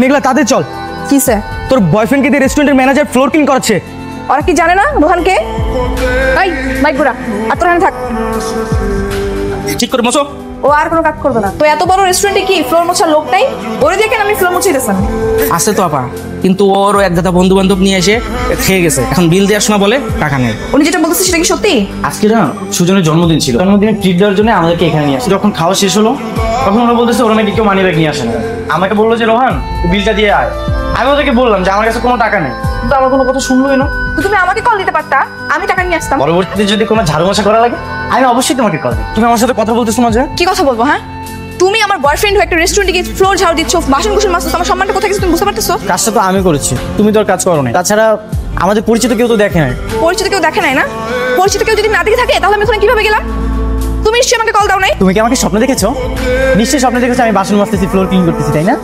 মেঘলা তাদের চল। কিসে? তোর বয়ফ্রেন্ডকে দিয়ে রেস্টুরেন্টের ম্যানেজার ফ্লোর ক্লিন করাচ্ছে। ওরা কি জানে না রোহানকে? এই বাইক ঘোরা আর তোর থাক। ঠিক করে মোছো। ও আর কোনো কাজ করবে না। তো এত বড় রেস্টুরেন্টে কি ফ্লোর মোছার লোক নাই? ওরে দেখে আমি ফ্লোর মুছিতেছেন। আছে তো আপা, কিন্তু ওর এক দাদা বন্ধু বান্ধব নিয়ে এসে খেয়ে গেছে। এখন বিল দেওয়ার সময় বলে টাকা নেই। উনি যেটা বলতেছে সেটা কি সত্যি? আজকে না সুজনের জন্মদিন ছিল, জন্মদিনের ট্রিট দেওয়ার জন্য আমাদেরকে এখানে নিয়ে আসে। যখন খাওয়া শেষ হলো তখন ওরা বলতেছে ওরা নাকি কেউ মানি ব্যাগ নিয়ে আসে না। আমাকে বললো যে রোহান বিলটা দিয়ে আয়। আমি ওদেরকে বললাম যে আমার কাছে কোনো টাকা নেই, কিন্তু আমার কোনো কথা শুনলোই না। তো তুমি আমাকে কল দিতে পারতা, আমি টাকা নিয়ে আসতাম। পরবর্তীতে যদি কোনো ঝাড়ু মশা করা লাগে আমি অবশ্যই তোমাকে কল দিই। তুমি আমার সাথে কথা বলতেছো না যে? কি কথা বলবো? হ্যাঁ, তুমি আমার বয়ফ্রেন্ড হয়ে একটা রেস্টুরেন্টে গিয়ে ফ্লোর ঝাড়ু দিচ্ছ, বাসন কুসন মাজছো, আমার সম্মানটা কোথায় গেছে তুমি বুঝতে পারতেছো? কাজটা তো আমি করেছি, তুমি তো আর কাজ করো না। তাছাড়া আমাদের পরিচিত কেউ তো দেখে নাই। পরিচিত কেউ দেখে নাই না? পরিচিত কেউ যদি না দেখে থাকে তাহলে আমি ওখানে কিভাবে গেলাম? তুমি নিশ্চয়ই আমাকে কল দাও নাই। তুমি কি আমাকে স্বপ্নে দেখেছো? নিশ্চয়ই স্বপ্নে দেখেছো আমি বাসন মাজতেছি, ফ্লোর ক্লিন করতেছি, তাই না?